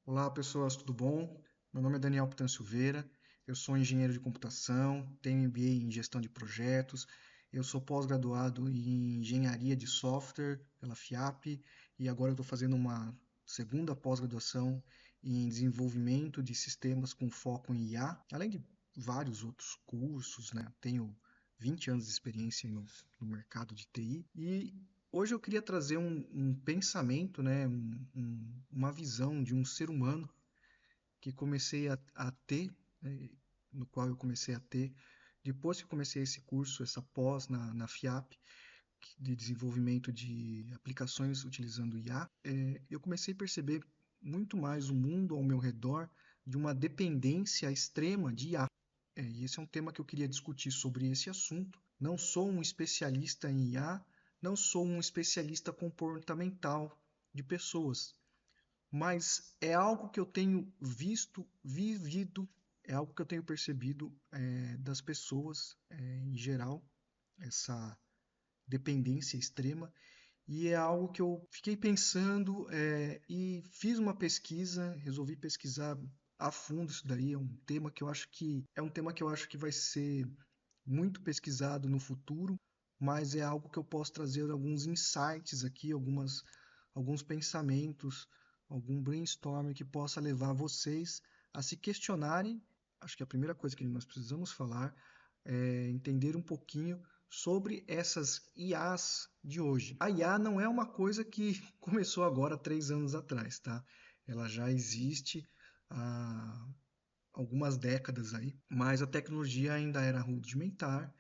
Olá, pessoas, tudo bom? Meu nome é Daniel Pitan Silveira, eu sou engenheiro de computação, tenho MBA em gestão de projetos, eu sou pós-graduado em engenharia de software pela FIAP e agora eu estou fazendo uma segunda pós-graduação em desenvolvimento de sistemas com foco em IA, além de vários outros cursos, né? Tenho 20 anos de experiência no mercado de TI e hoje eu queria trazer um pensamento, né, uma visão de um ser humano que comecei a ter, né, no qual eu comecei a ter, depois que comecei esse curso, essa pós na FIAP, de desenvolvimento de aplicações utilizando IA, eu comecei a perceber muito mais o mundo ao meu redor de uma dependência extrema de IA. E esse é um tema que eu queria discutir sobre esse assunto. Não sou um especialista em IA, não sou um especialista comportamental de pessoas, mas é algo que eu tenho visto, vivido, é algo que eu tenho percebido das pessoas em geral, essa dependência extrema, e é algo que eu fiquei pensando e fiz uma pesquisa, resolvi pesquisar a fundo isso daí. É um tema que eu acho que vai ser muito pesquisado no futuro, mas é algo que eu posso trazer alguns insights aqui, alguns pensamentos, algum brainstorming que possa levar vocês a se questionarem. Acho que a primeira coisa que nós precisamos falar é entender um pouquinho sobre essas IAs de hoje. A IA não é uma coisa que começou agora 3 anos atrás, tá? Ela já existe há algumas décadas aí, mas a tecnologia ainda era rudimentar,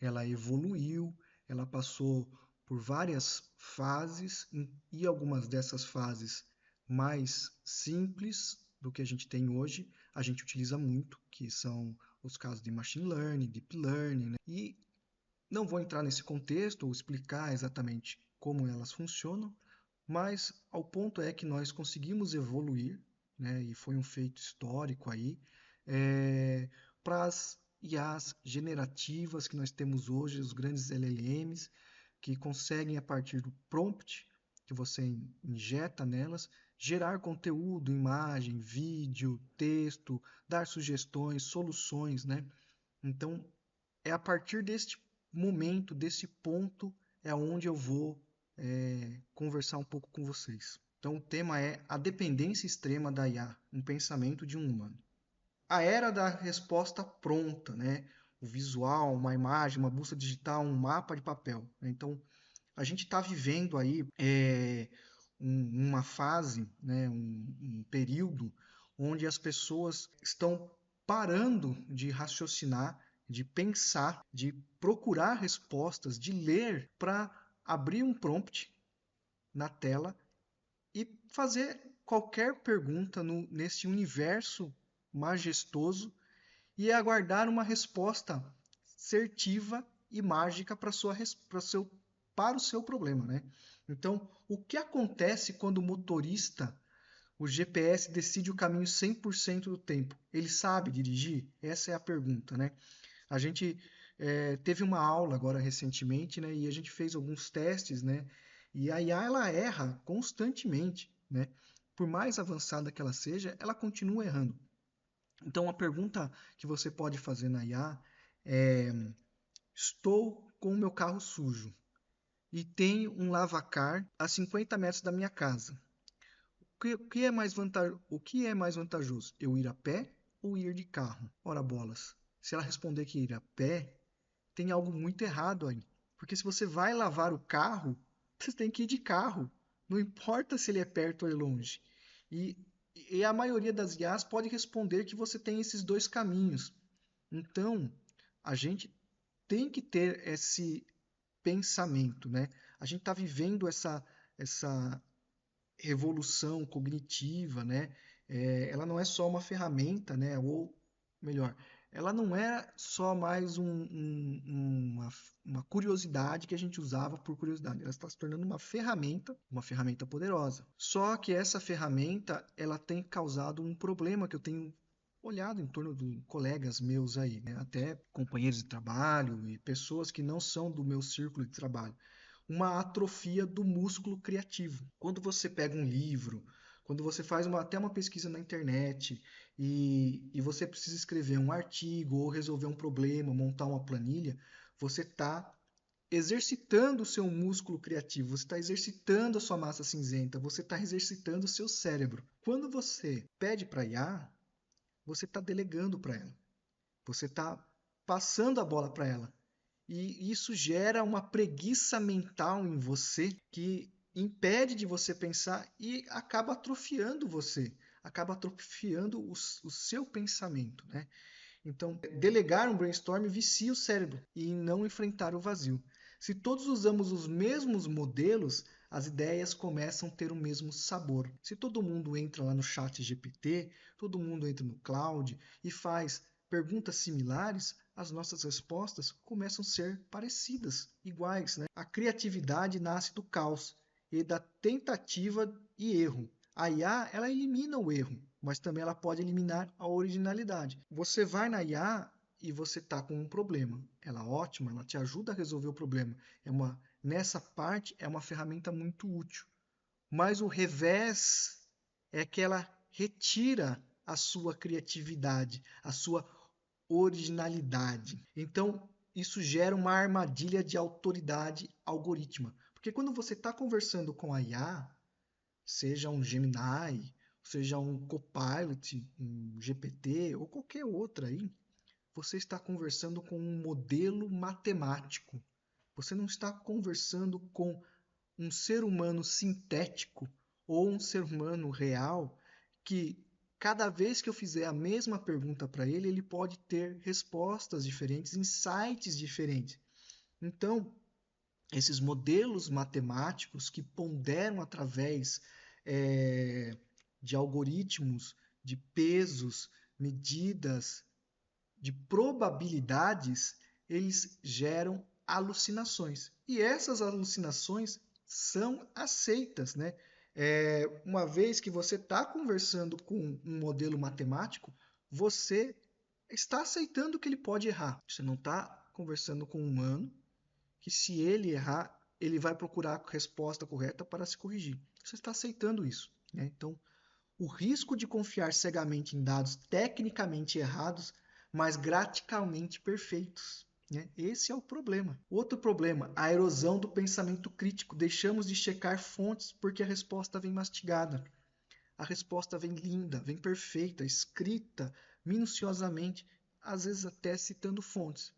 ela evoluiu, ela passou por várias fases e algumas dessas fases mais simples do que a gente tem hoje, a gente utiliza muito, que são os casos de machine learning, deep learning, né? E não vou entrar nesse contexto ou explicar exatamente como elas funcionam, mas ao ponto é que nós conseguimos evoluir, né, e foi um feito histórico aí, para as IAs generativas que nós temos hoje, os grandes LLMs, que conseguem, a partir do prompt que você injeta nelas, gerar conteúdo, imagem, vídeo, texto, dar sugestões, soluções, né? Então, é a partir deste momento, desse ponto, é onde eu vou conversar um pouco com vocês. Então, o tema é a dependência extrema da IA, um pensamento de um humano. A era da resposta pronta, né? O visual, uma imagem, uma busca digital, um mapa de papel, né? Então, a gente está vivendo aí uma fase, né? Um período onde as pessoas estão parando de raciocinar, de pensar, de procurar respostas, de ler para abrir um prompt na tela e fazer qualquer pergunta nesse universo majestoso e aguardar uma resposta certiva e mágica para o seu problema, né? Então, o que acontece quando o motorista, o GPS, decide o caminho 100% do tempo? Ele sabe dirigir? Essa é a pergunta, né? A gente teve uma aula agora recentemente, né? E a gente fez alguns testes, né? E a IA ela erra constantemente, né? Por mais avançada que ela seja, ela continua errando. Então, a pergunta que você pode fazer na IA é: estou com o meu carro sujo e tenho um lavacar a 50 metros da minha casa. O que é mais vantajoso? Eu ir a pé ou ir de carro? Ora bolas. Se ela responder que ir a pé, tem algo muito errado aí. Porque se você vai lavar o carro, você tem que ir de carro. Não importa se ele é perto ou é longe. E, e a maioria das IAs pode responder que você tem esses dois caminhos. Então, a gente tem que ter esse pensamento, né? A gente está vivendo essa revolução cognitiva, né? Ela não é só uma ferramenta, né? Ou melhor, ela não é só mais uma curiosidade que a gente usava por curiosidade. Ela está se tornando uma ferramenta poderosa. Só que essa ferramenta, ela tem causado um problema que eu tenho olhado em torno de colegas meus aí, né? Até companheiros de trabalho e pessoas que não são do meu círculo de trabalho, uma atrofia do músculo criativo. Quando você pega um livro, Quando você faz até uma pesquisa na internet e você precisa escrever um artigo ou resolver um problema, montar uma planilha, você está exercitando o seu músculo criativo, você está exercitando a sua massa cinzenta, você está exercitando o seu cérebro. Quando você pede para a IA, você está delegando para ela, você está passando a bola para ela. E isso gera uma preguiça mental em você que impede de você pensar e acaba atrofiando você, acaba atrofiando o seu pensamento, né? Então, delegar um brainstorm vicia o cérebro e não enfrentar o vazio. Se todos usamos os mesmos modelos, as ideias começam a ter o mesmo sabor. Se todo mundo entra lá no chat GPT, todo mundo entra no cloud e faz perguntas similares, as nossas respostas começam a ser parecidas, iguais, né? A criatividade nasce do caos e da tentativa e erro. A IA, ela elimina o erro, mas também ela pode eliminar a originalidade. Você vai na IA e você está com um problema. Ela é ótima, ela te ajuda a resolver o problema. Nessa parte, é uma ferramenta muito útil. Mas o revés é que ela retira a sua criatividade, a sua originalidade. Então, isso gera uma armadilha de autoridade algorítmica. Porque quando você está conversando com a IA, seja um Gemini, seja um Copilot, um GPT ou qualquer outra aí, você está conversando com um modelo matemático. Você não está conversando com um ser humano sintético ou um ser humano real que cada vez que eu fizer a mesma pergunta para ele, ele pode ter respostas diferentes, insights diferentes. Então, esses modelos matemáticos que ponderam através de algoritmos, de pesos, medidas, de probabilidades, eles geram alucinações. E essas alucinações são aceitas, né? Uma vez que você está conversando com um modelo matemático, você está aceitando que ele pode errar. Você não está conversando com um humano que, se ele errar, ele vai procurar a resposta correta para se corrigir. Você está aceitando isso, né? Então, o risco de confiar cegamente em dados tecnicamente errados, mas gramaticalmente perfeitos, né? Esse é o problema. Outro problema, a erosão do pensamento crítico. Deixamos de checar fontes porque a resposta vem mastigada. A resposta vem linda, vem perfeita, escrita minuciosamente, às vezes até citando fontes.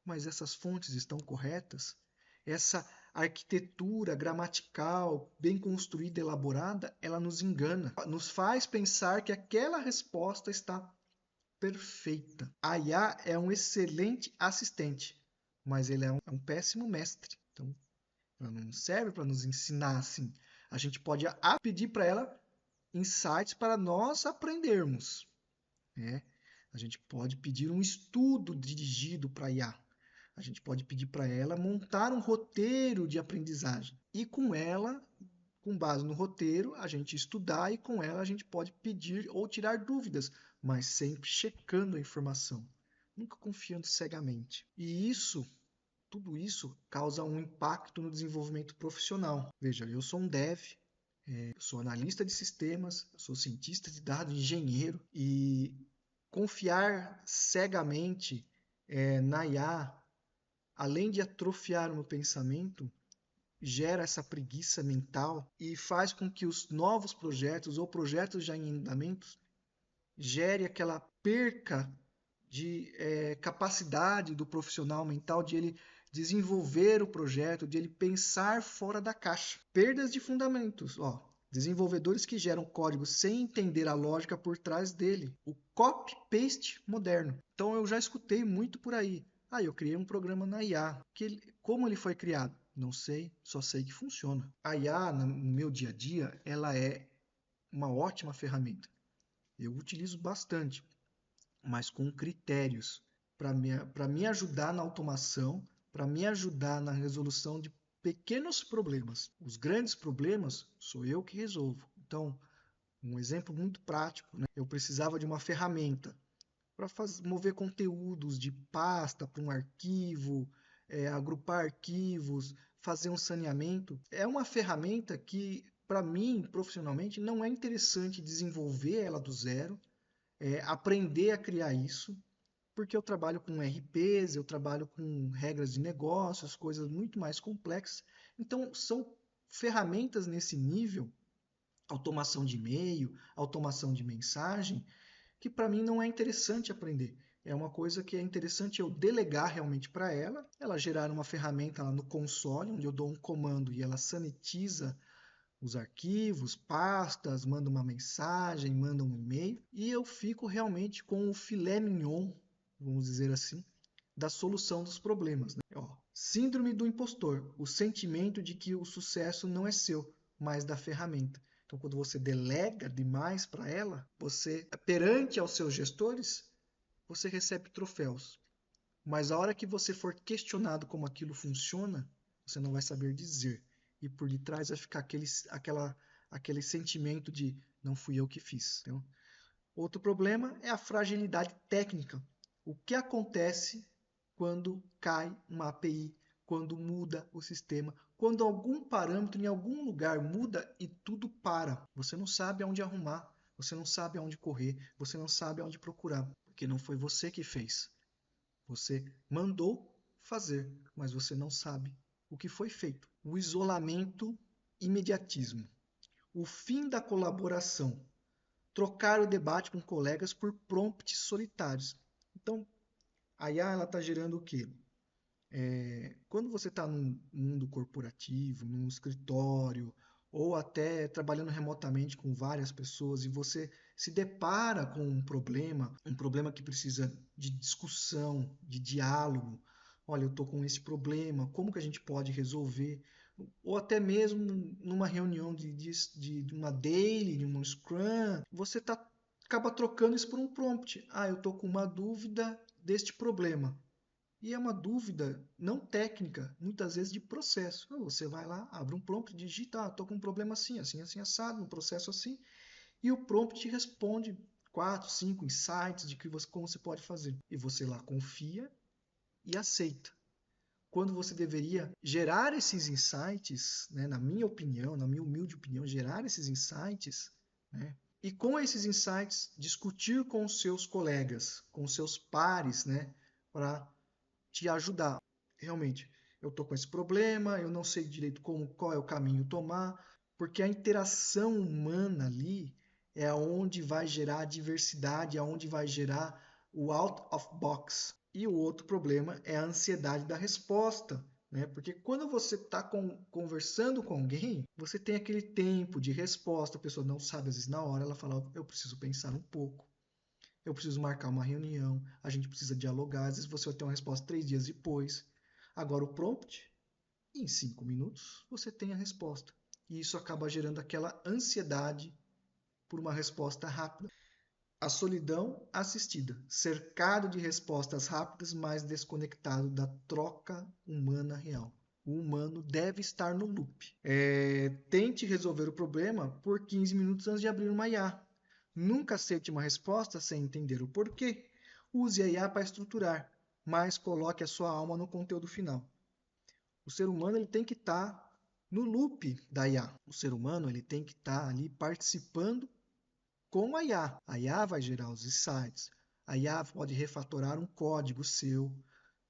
Mas essas fontes estão corretas? Essa arquitetura gramatical bem construída, elaborada, ela nos engana, nos faz pensar que aquela resposta está perfeita. A IA é um excelente assistente, mas ele é um péssimo mestre. Então, ela não serve para nos ensinar assim. A gente pode pedir para ela insights para nós aprendermos, né? A gente pode pedir um estudo dirigido para a IA. A gente pode pedir para ela montar um roteiro de aprendizagem. E com ela, com base no roteiro, a gente estudar e com ela a gente pode pedir ou tirar dúvidas, mas sempre checando a informação, nunca confiando cegamente. E tudo isso causa um impacto no desenvolvimento profissional. Veja, eu sou um dev, eu sou analista de sistemas, eu sou cientista de dados, engenheiro, e confiar cegamente na IA, além de atrofiar o meu pensamento, gera essa preguiça mental e faz com que os novos projetos ou projetos já em andamento gere aquela perca de capacidade do profissional mental de ele desenvolver o projeto, de ele pensar fora da caixa. Perdas de fundamentos, ó. Desenvolvedores que geram código sem entender a lógica por trás dele. O copy-paste moderno. Então eu já escutei muito por aí. Eu criei um programa na IA. Como ele foi criado? Não sei, só sei que funciona. A IA, no meu dia a dia, ela é uma ótima ferramenta. Eu utilizo bastante, mas com critérios para me ajudar na automação, para me ajudar na resolução de pequenos problemas. Os grandes problemas sou eu que resolvo. Então, um exemplo muito prático, né? Eu precisava de uma ferramenta para mover conteúdos de pasta para um arquivo, agrupar arquivos, fazer um saneamento. É uma ferramenta que para mim, profissionalmente, não é interessante desenvolver ela do zero, aprender a criar isso, porque eu trabalho com RPs, eu trabalho com regras de negócios, coisas muito mais complexas. Então, são ferramentas nesse nível, automação de e-mail, automação de mensagem, que para mim não é interessante aprender. É uma coisa que é interessante eu delegar realmente para ela gerar uma ferramenta lá no console, onde eu dou um comando e ela sanitiza os arquivos, pastas, manda uma mensagem, manda um e-mail, e eu fico realmente com o filé mignon, vamos dizer assim, da solução dos problemas. Né? Ó, síndrome do impostor, o sentimento de que o sucesso não é seu, mas da ferramenta. Então, quando você delega demais para ela, você, perante aos seus gestores, você recebe troféus. Mas a hora que você for questionado como aquilo funciona, você não vai saber dizer. E por detrás vai ficar aquele sentimento de não fui eu que fiz. Entendeu? Outro problema é a fragilidade técnica. O que acontece quando cai uma API, quando muda o sistema, quando algum parâmetro em algum lugar muda e tudo para. Você não sabe aonde arrumar, você não sabe aonde correr, você não sabe aonde procurar, porque não foi você que fez. Você mandou fazer, mas você não sabe o que foi feito. O isolamento, imediatismo. O fim da colaboração. Trocar o debate com colegas por prompts solitários. Então, a IA está gerando o quê? Quando você está num mundo corporativo, num escritório, ou até trabalhando remotamente com várias pessoas e você se depara com um problema que precisa de discussão, de diálogo. Olha, eu estou com esse problema, como que a gente pode resolver? Ou até mesmo numa reunião de uma daily, de um scrum, você acaba trocando isso por um prompt. Ah, eu estou com uma dúvida deste problema. E é uma dúvida não técnica, muitas vezes de processo. Você vai lá, abre um prompt, digita, estou com um problema assim, assim, assim, assado, um processo assim, e o prompt te responde 4, 5 insights de como você pode fazer. E você lá confia e aceita. Quando você deveria gerar esses insights, né, na minha opinião, na minha humilde opinião, gerar esses insights, né, e com esses insights discutir com os seus colegas, com os seus pares, né, para te ajudar. Realmente, eu estou com esse problema, eu não sei direito qual é o caminho tomar, porque a interação humana ali é onde vai gerar a diversidade, é onde vai gerar o out of box. E o outro problema é a ansiedade da resposta, né? Porque quando você está conversando com alguém, você tem aquele tempo de resposta, a pessoa não sabe, às vezes na hora ela fala, eu preciso pensar um pouco, eu preciso marcar uma reunião, a gente precisa dialogar, às vezes você vai ter uma resposta 3 dias depois. Agora o prompt, em 5 minutos, você tem a resposta. E isso acaba gerando aquela ansiedade por uma resposta rápida. A solidão assistida, cercado de respostas rápidas, mas desconectado da troca humana real. O humano deve estar no loop. Tente resolver o problema por 15 minutos antes de abrir uma IA. Nunca aceite uma resposta sem entender o porquê. Use a IA para estruturar, mas coloque a sua alma no conteúdo final. O ser humano ele tem que estar no loop da IA. O ser humano ele tem que estar ali participando com a IA. A IA vai gerar os insights. A IA pode refatorar um código seu,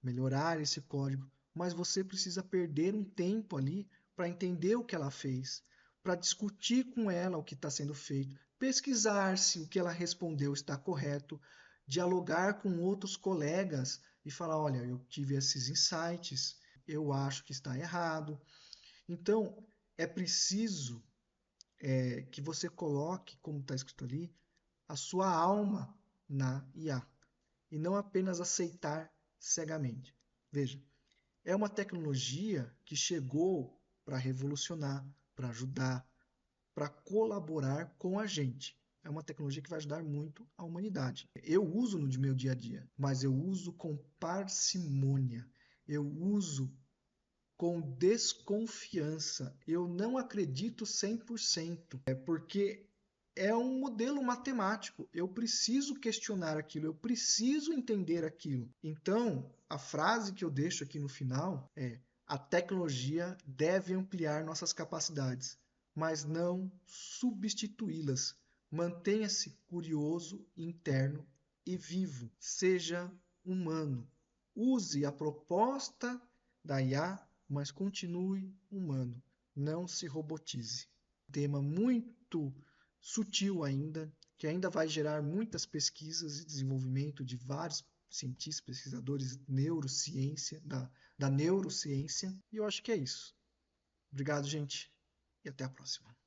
melhorar esse código, mas você precisa perder um tempo ali para entender o que ela fez, para discutir com ela o que está sendo feito, pesquisar se o que ela respondeu está correto, dialogar com outros colegas e falar, olha, eu tive esses insights, eu acho que está errado. Então, é preciso que você coloque, como está escrito ali, a sua alma na IA e não apenas aceitar cegamente. Veja, é uma tecnologia que chegou para revolucionar, para ajudar, para colaborar com a gente. É uma tecnologia que vai ajudar muito a humanidade. Eu uso no meu dia a dia, mas eu uso com parcimônia. Eu uso com desconfiança. Eu não acredito 100%, porque é um modelo matemático. Eu preciso questionar aquilo, eu preciso entender aquilo. Então, a frase que eu deixo aqui no final é: a tecnologia deve ampliar nossas capacidades, mas não substituí-las. Mantenha-se curioso, interno e vivo. Seja humano. Use a proposta da IA, mas continue humano. Não se robotize. Tema muito sutil ainda, que ainda vai gerar muitas pesquisas e desenvolvimento de vários cientistas, pesquisadores da neurociência. E eu acho que é isso. Obrigado, gente, e até a próxima.